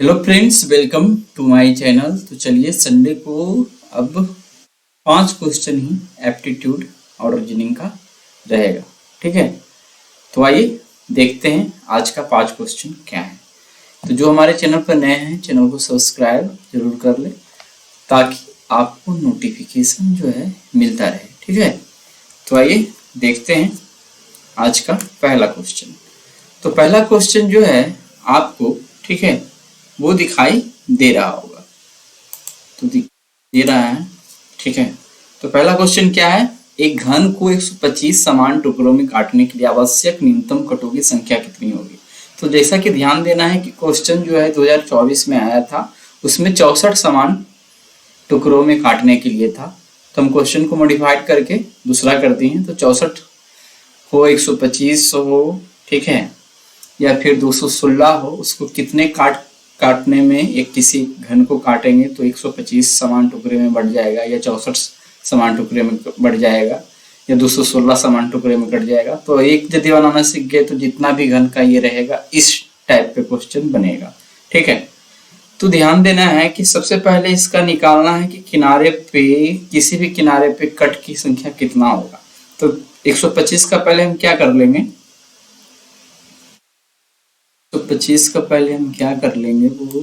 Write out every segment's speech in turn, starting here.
Hello friends, welcome to my channel. तो चलिए Sunday को अब 5 क्वेश्चन ही एप्टीट्यूड और रीजनिंग का रहेगा। ठीक है, तो आइए देखते हैं आज का 5 क्वेश्चन क्या है। तो जो हमारे चैनल पर नए हैं, चैनल को सब्सक्राइब जरूर कर ले ताकि आपको नोटिफिकेशन जो है मिलता रहे। ठीक है, तो आइए देखते हैं आज का पहला क्वेश्चन। तो पहला क्वेश्चन जो है आपको, ठीक है, वो दिखाई दे रहा होगा। तो दे रहा है, ठीक है। तो पहला क्वेश्चन क्या है, एक घन को 125 समान टुकड़ों में काटने के लिए आवश्यक न्यूनतम कटों की संख्या कितनी होगी। तो जैसा कि ध्यान देना है कि क्वेश्चन जो है 2024 में आया था, उसमें 64 समान टुकड़ों में काटने के लिए था। तो हम क्वेश्चन को मॉडिफाइड करके दूसरा कर दिए हैं। तो 64 हो, 125 हो, ठीक है, या फिर 216 हो, उसको कितने काटने में, एक किसी घन को काटेंगे तो 125 समान टुकड़े में बढ़ जाएगा, या 64 समान टुकड़े में बढ़ जाएगा, या 216 समान टुकड़े में कट जाएगा। तो एक यदि बनाना सीख गए तो जितना भी घन का ये रहेगा इस टाइप पे क्वेश्चन बनेगा। ठीक है, तो ध्यान देना है कि सबसे पहले इसका निकालना है कि किनारे पे, किसी भी किनारे पे कट की संख्या कितना होगा। तो 125 का पहले हम क्या कर लेंगे, 125 का पहले हम क्या कर लेंगे वो,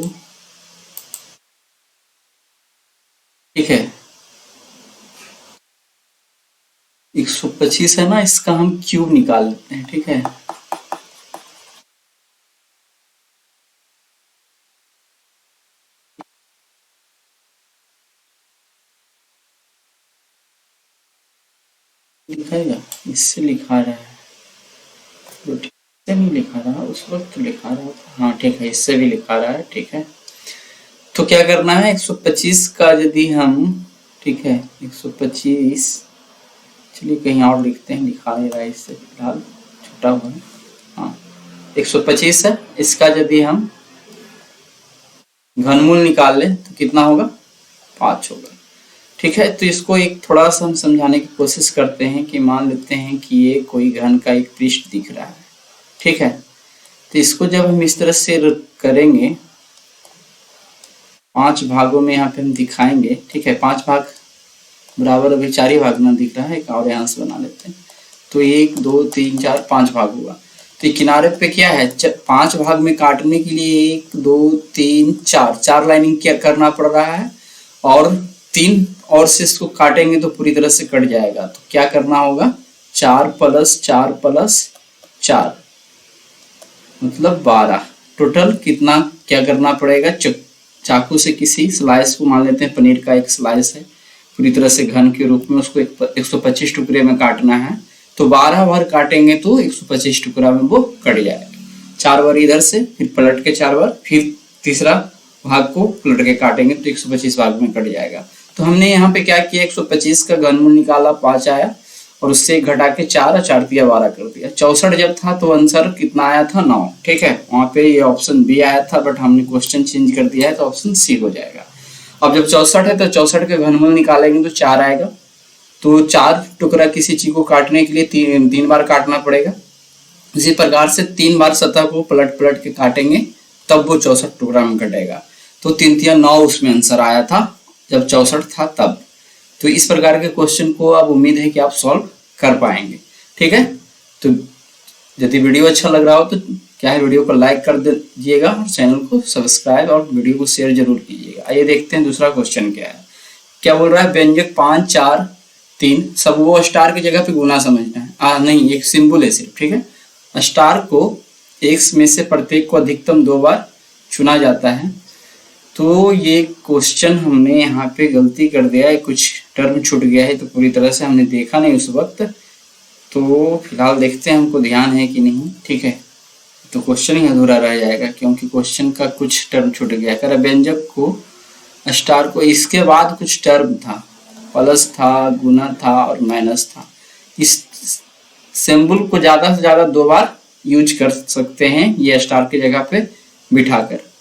ठीक है, 125 है ना, इसका हम क्यूब निकाल लेते हैं। ठीक है, लिखाएगा, इससे लिखा रहा है तो ठीक से नहीं लिखा रहा, उस वक्त लिखा रहा था। हाँ ठीक है, इससे भी लिखा रहा है। ठीक है, तो क्या करना है, 125 का यदि हम, ठीक है, 125, चलिए कहीं और लिखते हैं, लिखा नहीं रहा है इससे, फिलहाल छुटा हुआ है। हाँ, 125 है, इसका यदि हम घनमूल निकाल लें तो कितना होगा, 5 होगा। ठीक है, तो इसको एक थोड़ा सा हम समझाने की कोशिश करते हैं कि मान लेते हैं कि ये कोई घन का एक पृष्ठ दिख रहा है। ठीक है, तो इसको जब हम इस तरह से करेंगे, 5 भागों में यहाँ पे हम दिखाएंगे। ठीक है, 5 भाग बराबर, अभी 4 ही भाग ना दिख रहा है, एक और यहाँ से बना लेते हैं। तो 1 2 3 4 5 भाग हुआ। तो किनारे पे क्या है, 5 भाग में काटने के लिए 1 2 3 4 लाइनिंग क्या करना पड़ रहा है, और 3 और से इसको काटेंगे तो पूरी तरह से कट जाएगा। तो क्या करना होगा, 4 + 4 + 4 मतलब 12। टोटल कितना क्या करना पड़ेगा, चाकू से किसी स्लाइस को, मान लेते हैं पनीर का एक स्लाइस है, पूरी तरह से घन के रूप में, उसको 125 टुकड़े में काटना है। तो 12 बार काटेंगे तो 125 टुकड़ा में वो कट जाएगा। 4 बार इधर से, फिर पलट के 4 बार, फिर तीसरा भाग को पलट के काटेंगे तो 125 भाग में कट जाएगा। तो हमने यहाँ पे क्या किया, 125 का घनमूल निकाला, 5 आया, और उससे घटा के 4 और 4 दिया 12 कर दिया। 64 जब था तो आंसर कितना आया था, 9। ठीक है, वहां पे ये ऑप्शन बी आया था, बट हमने क्वेश्चन चेंज कर दिया है तो ऑप्शन सी हो जाएगा। अब जब 64 है तो 64 का घनमूल निकालेंगे तो 4 आएगा। तो 4 टुकड़ा किसी चीज को काटने के लिए तीन बार काटना पड़ेगा। इसी प्रकार से 3 बार सतह को पलट पलट के काटेंगे तब वो 64 टुकड़ा में कटेगा। तो 3 3 9 उसमें आंसर आया था जब 64 था तब। तो इस प्रकार के क्वेश्चन को अब उम्मीद है कि आप सॉल्व कर पाएंगे। ठीक है, तो यदि वीडियो अच्छा लग रहा हो तो क्या है, वीडियो को लाइक कर दीजिएगा और चैनल को सब्सक्राइब और वीडियो को शेयर जरूर कीजिएगा। आइए देखते हैं दूसरा क्वेश्चन क्या है। क्या बोल रहा है, व्यंजक 5 4 3 सब वो स्टार की जगह पे गुना समझना है। नहीं, एक सिंबल है सिर्फ। ठीक है, स्टार को x में से प्रत्येक को अधिकतम 2 बार चुना जाता है। तो ये क्वेश्चन हमने यहाँ पे गलती कर दिया है, कुछ टर्म छूट गया है, तो पूरी तरह से हमने देखा नहीं उस वक्त। तो फिलहाल देखते हैं हमको ध्यान है कि नहीं। ठीक है, तो क्वेश्चन ही अधूरा रह जाएगा क्योंकि क्वेश्चन का कुछ टर्म छूट गया। कर व्यंजक को, स्टार को, इसके बाद कुछ टर्म था, प्लस था, गुना था और माइनस था। इस सिंबल को ज्यादा से ज्यादा 2 बार यूज कर सकते हैं ये स्टार की जगह पे बिठाकर।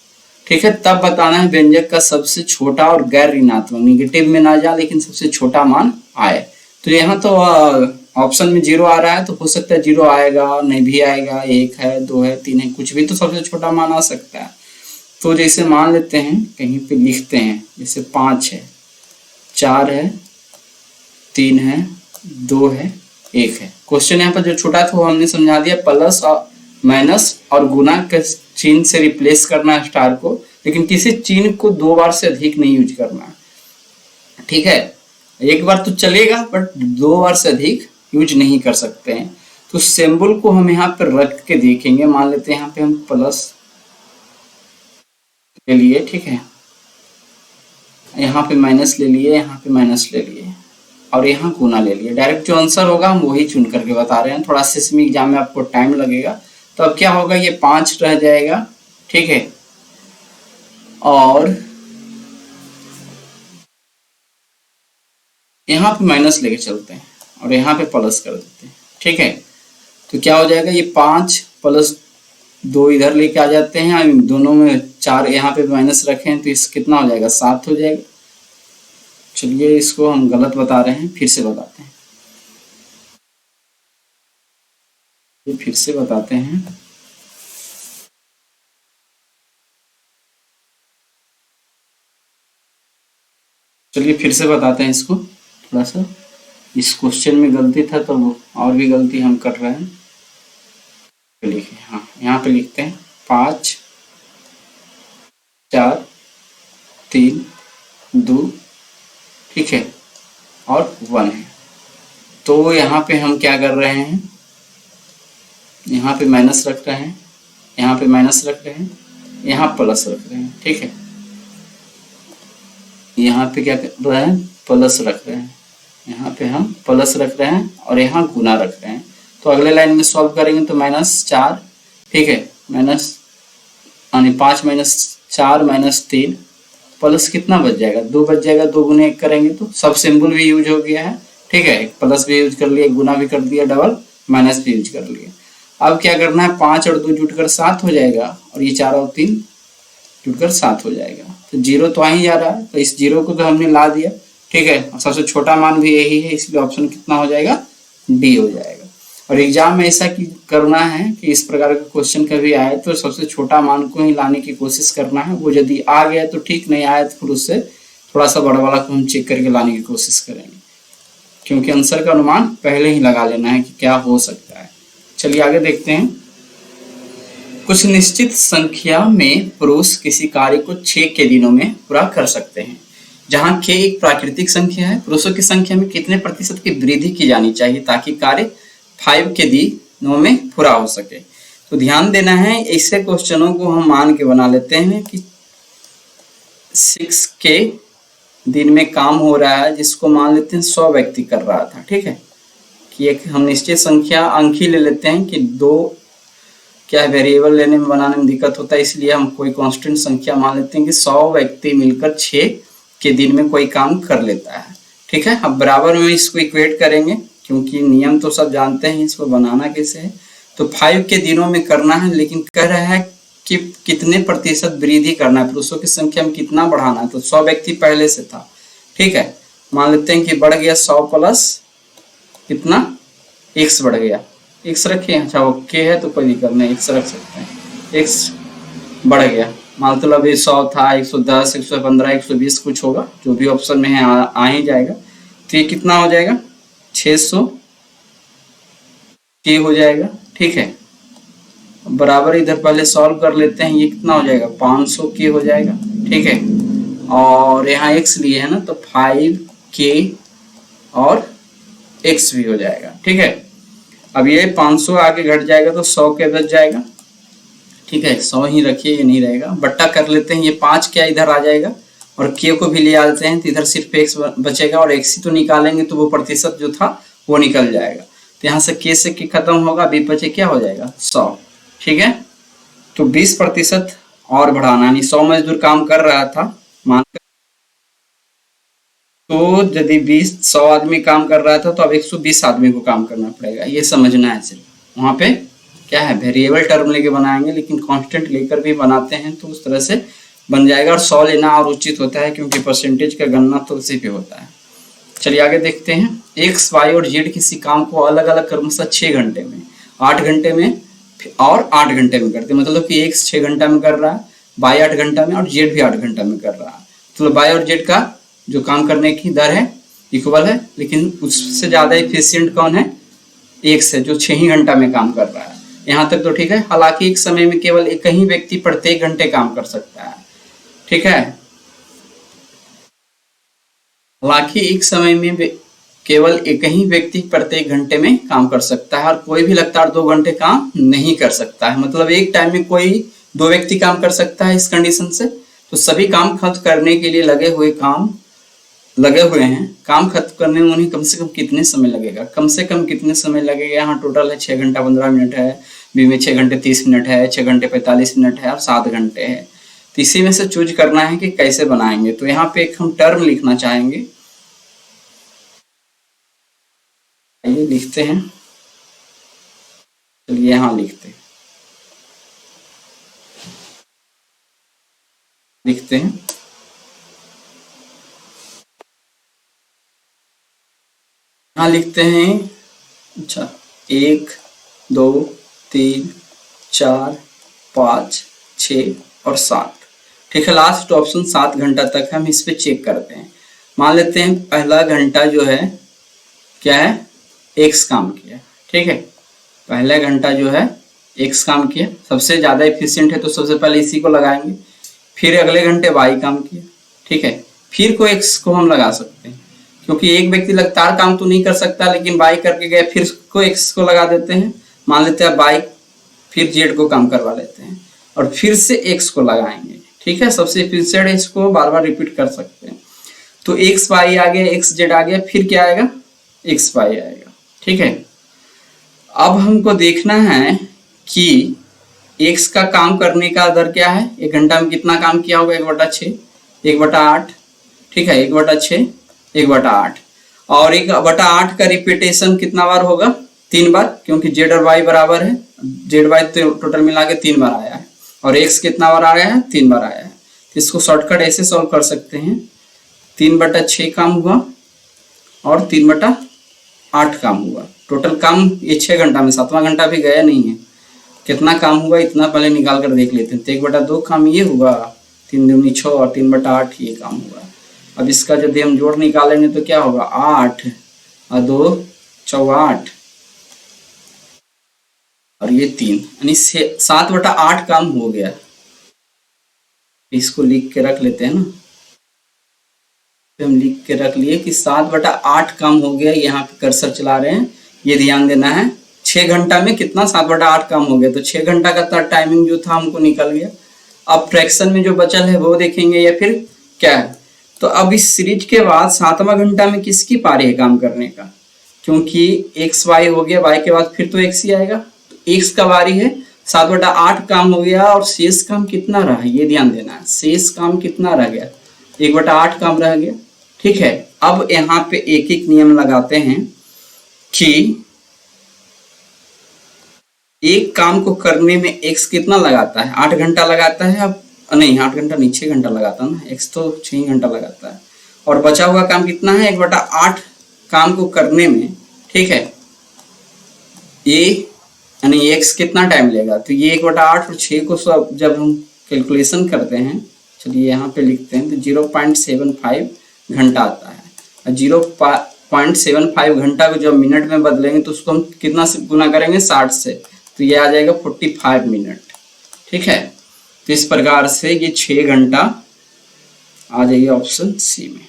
ठीक है, तब बताना है व्यंजक का सबसे छोटा और गैर ऋणात्मक, निगेटिव में ना जा लेकिन सबसे छोटा मान आए। तो यहाँ तो ऑप्शन में 0 आ रहा है, तो हो सकता है 0 आएगा, नहीं भी आएगा, 1 है, 2 है, 3 है, कुछ भी तो सबसे छोटा मान आ सकता है। तो जैसे मान लेते हैं कहीं पे लिखते हैं, जैसे 5 है, 4 है, 3 है, 2 है, 1 है। क्वेश्चन यहाँ पर जो छोटा था वो हमने समझा दिया, प्लस और माइनस और गुना के चिन्ह से रिप्लेस करना है स्टार को, लेकिन किसी चिन्ह को 2 बार से अधिक नहीं यूज करना है, ठीक है। एक बार तो चलेगा बट 2 बार से अधिक यूज नहीं कर सकते हैं। तो सिंबल को हम यहाँ पर रख के देखेंगे, मान लेते हैं यहाँ पे हम प्लस ले लिए, ठीक है, यहाँ पे माइनस ले लिए, यहाँ पे माइनस ले लिए और यहाँ गुना ले लिए। डायरेक्ट जो आंसर होगा हम वही चुन करके बता रहे हैं, थोड़ा सिस्मिक एग्जाम में आपको टाइम लगेगा। तो अब क्या होगा, ये 5 रह जाएगा, ठीक है, और यहाँ पे माइनस लेके चलते हैं और यहाँ पे प्लस कर देते हैं, ठीक है। तो क्या हो जाएगा, ये 5 प्लस 2 इधर लेके आ जाते हैं, दोनों में 4 यहाँ पे माइनस रखें तो इस कितना हो जाएगा, 7 हो जाएगा। चलिए इसको हम गलत बता रहे हैं, फिर से बताते हैं, ये फिर से बताते हैं। चलिए फिर से बताते हैं इसको, थोड़ा सा इस क्वेश्चन में गलती था तो और भी गलती हम कर रहे हैं। लिखिए, हाँ यहाँ पे लिखते हैं 5 4 3 2, ठीक है, और 1 है। तो यहाँ पे हम क्या कर रहे हैं, यहाँ पे माइनस रख रहे हैं, यहाँ पे माइनस रख रहे हैं, यहाँ प्लस रख रहे हैं, ठीक है। यहाँ पे क्या कर रहे हैं, प्लस रख रहे हैं, यहाँ पे हम प्लस रख रहे हैं और यहाँ गुना रख रहे हैं। तो अगले लाइन में सॉल्व करेंगे तो -4, ठीक है, माइनस यानी 5 - 4 - 3 प्लस कितना बच जाएगा, 2 बच जाएगा। 2 गुने 1 करेंगे तो सब सिंबल भी यूज हो गया है, ठीक है, प्लस भी यूज कर लिया, गुना भी कर दिया, डबल माइनस भी यूज कर लिया। अब क्या करना है, 5 और 2 जुटकर 7 हो जाएगा और ये 4 और 3 जुटकर 7 हो जाएगा। तो 0 तो आ ही जा रहा है, तो इस 0 को तो हमने ला दिया, ठीक है। सबसे छोटा मान भी यही है, इसलिए ऑप्शन कितना हो जाएगा, डी हो जाएगा। और एग्जाम में ऐसा करना है कि इस प्रकार का क्वेश्चन कभी आए तो सबसे छोटा मान को ही लाने की कोशिश करना है। वो यदि आ गया तो ठीक, नहीं आया तो फिर उससे थोड़ा सा बड़ा वाला को हम चेक करके लाने की कोशिश करेंगे, क्योंकि आंसर का अनुमान पहले ही लगा लेना है कि क्या हो सकता है। चलिए आगे देखते हैं। कुछ निश्चित संख्या में पुरुष किसी कार्य को 6 के दिनों में पूरा कर सकते हैं। जहां k एक प्राकृतिक संख्या है, पुरुषों की संख्या में कितने प्रतिशत की वृद्धि की जानी चाहिए ताकि कार्य 5 के दिनों में पूरा हो सके। तो ध्यान देना है, ऐसे क्वेश्चनों को हम मान के बना लेते हैं कि 6 के दिन में काम हो रहा है, जिसको मान लेते हैं 100 व्यक्ति कर रहा था, ठीक है। कि एक हम निश्चित संख्या अंक ही ले लेते हैं कि 2 क्या वेरिएबल लेने में बनाने में दिक्कत होता है, इसलिए हम कोई कांस्टेंट संख्या मान लेते हैं कि 100 व्यक्ति मिलकर 6 के दिन में कोई काम कर लेता है, ठीक है। अब बराबर में इसको इक्वेट करेंगे, क्योंकि नियम तो सब जानते हैं, इसको बनाना कैसे है। तो 5 के दिनों में करना है, लेकिन कह रहा है कि कितने प्रतिशत वृद्धि करना है, पुरुषों की संख्या में कितना बढ़ाना है। तो 100 व्यक्ति पहले से था, ठीक है, मान लेते हैं कि बढ़ गया 100 प्लस कितना, x बढ़ गया, x रखें, अच्छा ओके है तो कोई दिक्कत नहीं, x रख सकते हैं, x बढ़ गया, मतलब ये 100 था, 110, 115, 120 कुछ होगा, जो भी ऑप्शन में है आ ही जाएगा। तो ये कितना हो जाएगा, 600 के हो जाएगा, ठीक है। बराबर इधर पहले सॉल्व कर लेते हैं, ये कितना हो जाएगा, 500 के हो जाएगा, ठीक है। और यहाँ x लिए है ना, तो 5k और x भी हो जाएगा, ठीक है। अब ये 500 आगे घट जाएगा तो 100 के बच जाएगा, ठीक है, 100 ही रखिए, ये नहीं रहेगा, बट्टा कर लेते हैं, ये 5 क्या इधर आ जाएगा और k को भी ले आते हैं, तो इधर सिर्फ x बचेगा और x ही तो निकालेंगे तो वो प्रतिशत जो था वो निकल जाएगा। तो यहाँ से k से k खत्म होगा, b बचे क्या हो जाएगा, 100, ठीक है। तो 20% और बढ़ाना, यानी 100 मजदूर काम कर रहा था मान, तो यदि 100 आदमी काम कर रहा था तो अब 120 आदमी को काम करना पड़ेगा, ये समझना है सिर्फ। वहाँ पे क्या है, वेरिएबल टर्म लेके बनाएंगे, लेकिन कांस्टेंट लेकर भी बनाते हैं तो उस तरह से बन जाएगा। और 100 लेना और उचित होता है, क्योंकि परसेंटेज का गणना तो उसी पे होता है। चलिए आगे देखते हैं। x, y और z किसी काम को अलग अलग क्रमशः 6 घंटे में, 8 घंटे में और 8 घंटे में करते हैं। मतलब कि x 6 घंटा में कर रहा है, बाई 8 घंटा में और जेड भी 8 घंटा में कर रहा है। तो बाई और जेड का जो काम करने की दर है इक्वल है, लेकिन उससे ज़्यादा एफिशिएंट कौन है? एक्स है, जो 6 ही घंटा में काम कर रहा है। यहाँ तक तो ठीक है। हालांकि एक समय में केवल एक ही व्यक्ति प्रत्येक घंटे काम कर सकता है, ठीक है। हालांकि एक समय में केवल एक ही व्यक्ति प्रत्येक घंटे में काम कर सकता है और कोई भी लगातार 2 घंटे काम नहीं कर सकता है। मतलब एक टाइम में कोई 2 व्यक्ति काम कर सकता है इस कंडीशन से। तो सभी काम खत्म करने के लिए लगे हुए हैं। काम खत्म करने में उन्हें कम से कम कितने समय लगेगा? कम से कम कितने समय लगेगा? यहाँ टोटल है 6 घंटा 15 मिनट है, बी में 6 घंटे 30 मिनट है, 6 घंटे 45 मिनट है और 7 घंटे है। तो इसी में से चूज करना है कि कैसे बनाएंगे। तो यहाँ पे एक हम टर्म लिखना चाहेंगे, ये लिखते हैं। चलिए यहाँ लिखते हैं यहाँ लिखते हैं। अच्छा, 1 2 3 4 5 6 और 7, ठीक है। लास्ट ऑप्शन 7 घंटा तक हम इस पे चेक करते हैं। मान लेते हैं पहला घंटा जो है क्या है? एक्स काम किया, ठीक है। पहला घंटा जो है एक्स काम किया, सबसे ज़्यादा एफिशिएंट है तो सबसे पहले इसी को लगाएंगे। फिर अगले घंटे वाई काम किया, ठीक है। फिर को एक्स को हम लगा सकते हैं, क्योंकि एक व्यक्ति लगातार काम तो नहीं कर सकता, लेकिन वाई करके गए, फिर को एक्स को लगा देते हैं। मान लेते हैं वाई, फिर जेड को काम करवा लेते हैं और फिर से एक्स को लगाएंगे, ठीक है। सबसे एफिशिएंट है, इसको बार बार रिपीट कर सकते हैं। तो एक्स वाई आ गया, एक्स जेड आ गया, फिर क्या आएगा? एक्स वाई आएगा, ठीक है। अब हमको देखना है कि एक्स का काम करने का दर क्या है, 1 घंटा में कितना काम किया होगा? 1/6, 1/8, ठीक है। 1/6, 1/8 और 1/8 का रिपीटेशन कितना बार होगा? 3 बार, क्योंकि जेड और वाई बराबर है। जेड वाई तो टोटल मिला के 3 बार आया है और एक्स कितना बार आया है? 3 बार आया है। तो इसको शॉर्टकट ऐसे सॉल्व कर सकते हैं, 3/6 काम हुआ और 3/8 काम हुआ। टोटल काम ये 6 घंटा में, 7वां घंटा भी गया नहीं है। कितना काम हुआ इतना पहले निकाल कर देख लेते हैं। तो 1/2 काम ये हुआ, 3 दूनी 6 और 3/8 ये काम हुआ। अब इसका यदि हम जोड़ निकालेंगे तो क्या होगा? 8 और 2 = 8 और ये 3, यानी 7/8 काम हो गया। इसको लिख के रख लेते हैं ना, तो हम लिख के रख लिए कि 7/8 काम हो गया। यहाँ पे कर्सर चला रहे हैं, ये ध्यान देना है। 6 घंटा में कितना? 7/8 काम हो गया। तो 6 घंटा का टाइमिंग जो था हमको निकल गया। अब फ्रैक्शन में जो बचल है वो देखेंगे या फिर क्या है। तो अब इस सीरीज के बाद 7वां घंटा में किसकी पारी है काम करने का? क्योंकि एक्स वाई हो गया, वाई के बाद फिर तो एक्स ही आएगा। तो एक्स का बारी है, 7/8 काम हो गया और शेष काम कितना रहा, ये ध्यान देना है। शेष काम कितना रह गया? 1/8 काम रह गया, ठीक है। अब यहाँ पे एक एक नियम लगाते हैं कि एक काम को करने में एक्स कितना लगाता है? 8 घंटा लगाता है। अब नहीं, 8 घंटा नहीं, 6 घंटा लगाता है ना। एक्स तो 6 घंटा लगाता है और बचा हुआ काम कितना है? 1/8 काम को करने में, ठीक है। ये यानी एक्स कितना टाइम लेगा? तो ये 1/8 और 6 को सब जब हम कैलकुलेशन करते हैं, चलिए यहाँ पे लिखते हैं, तो 0.75 घंटा आता है। और 0.75 घंटा को जब मिनट में बदलेंगे तो उसको हम कितना से गुना करेंगे? 60 से। तो ये आ जाएगा 45 मिनट, ठीक है। तो इस प्रकार से ये 6 घंटा आ जाइए ऑप्शन सी में,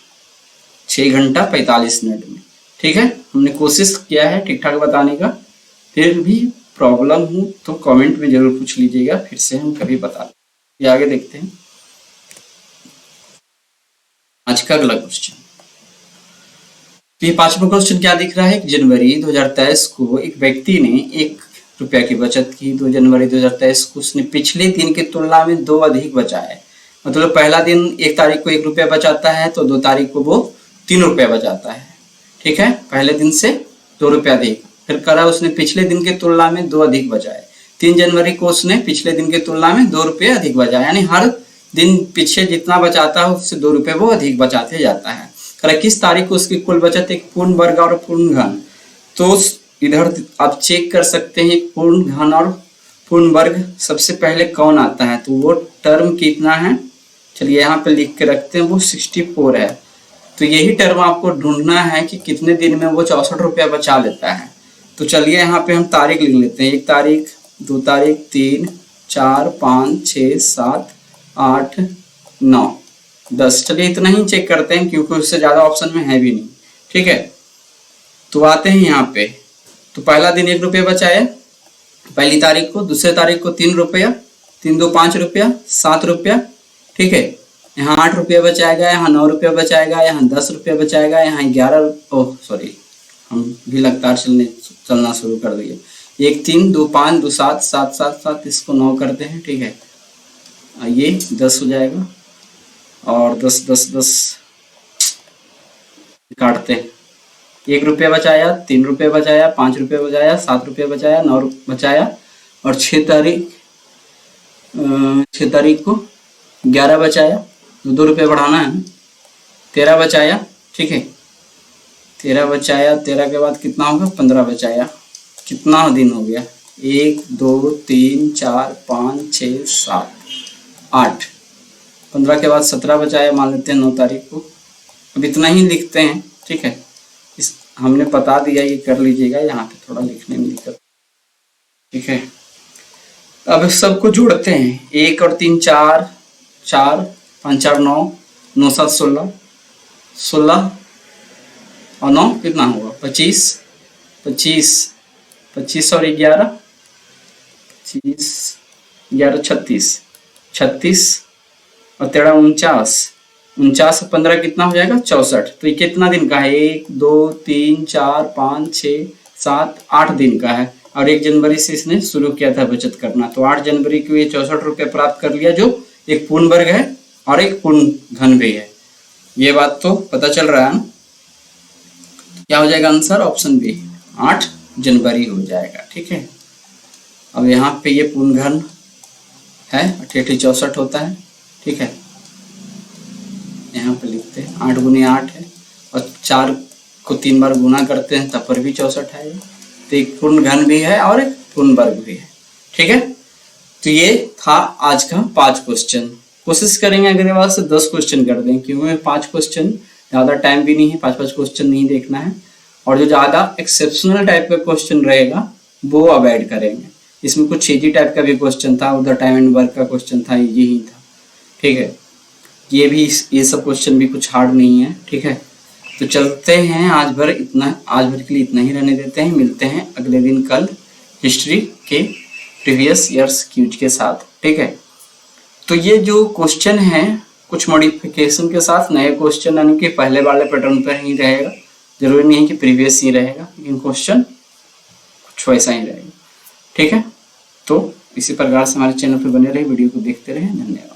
6 घंटा 45 मिनट में, ठीक है। हमने कोशिश किया है ठीक ठाक बताने का। फिर भी प्रॉब्लम हो तो कमेंट में जरूर पूछ लीजिएगा, फिर से हम कभी बता दें। आगे देखते हैं आज का अगला क्वेश्चन। तो ये 5वां क्वेश्चन क्या दिख रहा है? जनवरी 2023 को एक व्यक्ति ने 1 रुपया की बचत की। 2 जनवरी 2023 को उसने पिछले दिन की तुलना में 2 अधिक बचाए। मतलब पहला दिन 1 तारीख को 1 रुपया बचाता है तो 2 तारीख को वो 3 रुपया बचाता है, ठीक है। पहले दिन से 2 रुपया अधिक। फिर करा उसने पिछले दिन की तुलना में 2 अधिक बचाए। 3 जनवरी को उसने पिछले दिन की तुलना में 2 रुपये अधिक बचाए, यानी हर दिन पीछे जितना बचाता है उससे 2 रुपये वो अधिक बचाते जाता है। करा किस तारीख को उसकी कुल बचत एक पूर्ण वर्ग और पूर्ण घन। तो इधर आप चेक कर सकते हैं पूर्ण घन और पूर्ण वर्ग सबसे पहले कौन आता है, तो वो टर्म कितना है, चलिए यहाँ पे लिख के रखते हैं, वो 64 है। तो यही टर्म आपको ढूंढना है कि कितने दिन में वो 64 रुपया बचा लेता है। तो चलिए यहाँ पे हम तारीख लिख लेते हैं, 1 तारीख, 2 तारीख, 3, 4, 5, 6, 7, 8, 9, 10। चलिए इतना ही चेक करते हैं क्योंकि उससे ज़्यादा ऑप्शन में है भी नहीं। ठीक है, तो आते हैं यहाँ पे। तो पहला दिन 1 रुपया बचाया पहली तारीख को, दूसरे तारीख को 3 रुपया, 3 2 5 रुपया, 7 रुपया। ठीक है, यहाँ 8 रुपया बचाएगा, यहाँ 9 रुपया बचाएगा, यहाँ 10 रुपया बचाएगा, यहाँ 11, ओह सॉरी हम भी लगातार चलना शुरू कर दिए। 1 3 2 5 2 7 7 7 7, इसको 9 करते हैं। ठीक है, ये 10 हो जाएगा और 10 10 10 काटते हैं। 1 रुपया बचाया, 3 रुपया बचाया, 5 रुपया बचाया, 7 रुपया बचाया, 9 बचाया और 6 तारीख को 11 बचाया, 2 रुपये बढ़ाना है, 13 बचाया। ठीक है, 13 बचाया, 13 के बाद कितना होगा, 15 बचाया। कितना दिन हो गया, 1 2 3 4 5 6 7 8, 15 के बाद 17 बचाया, मान लेते हैं 9 तारीख को। अब इतना ही लिखते हैं। ठीक है, इस हमने बता दिया, ये कर लीजिएगा, यहाँ पे थोड़ा लिखने में दिक्कत। ठीक है, अब सबको जोड़ते हैं, 1 और 3 4, 4 5 4 9, 9 7 16, 16 और 9 कितना होगा, 25, 25 25 और 11, 25 11 36, 36 और 13 49, 49 और 15 कितना हो जाएगा, 64। तो ये कितना दिन का है, 1 2 3 4 5 6 7 8 दिन का है और 1 जनवरी से इसने शुरू किया था बचत करना। तो 8 जनवरी को ये 64 रुपये प्राप्त कर लिया, जो एक पूर्ण वर्ग है और एक पूर्ण घन भी है। ये बात तो पता चल रहा है ना। क्या हो जाएगा आंसर, ऑप्शन बी 8 जनवरी हो जाएगा। ठीक है, अब यहाँ पे ये पूर्ण घन है, 88 64 होता है। ठीक है, यहाँ पे लिखते हैं 8 गुने 8 है और 4 को 3 बार गुना करते हैं तब पर भी 64 है। तो एक पूर्ण घन भी है और एक पूर्ण वर्ग भी है। ठीक है, तो ये था आज का 5 क्वेश्चन। कोशिश करेंगे अगले बार से 10 क्वेश्चन कर दें, क्योंकि 5 क्वेश्चन ज़्यादा टाइम भी नहीं है, 5 क्वेश्चन नहीं देखना है। और जो ज़्यादा एक्सेप्शनल टाइप का क्वेश्चन रहेगा वो अवॉइड करेंगे। इसमें कुछ इजी टाइप का भी क्वेश्चन था, उधर टाइम एंड वर्क का क्वेश्चन था, यही था। ठीक है, ये सब क्वेश्चन भी कुछ हार्ड नहीं है। ठीक है, तो चलते हैं, आज भर के लिए इतना ही रहने देते हैं। मिलते हैं अगले दिन कल हिस्ट्री के प्रीवियस ईयर्स क्यूज के साथ। ठीक है, तो ये जो क्वेश्चन है कुछ मॉडिफिकेशन के साथ नए क्वेश्चन, यानी कि पहले वाले पैटर्न पर ही रहेगा, जरूरी नहीं है कि प्रीवियस ही रहेगा, लेकिन क्वेश्चन कुछ वैसा ही रहेगा। ठीक है, तो इसी प्रकार से हमारे चैनल पर बने रहे, वीडियो को देखते रहे। धन्यवाद।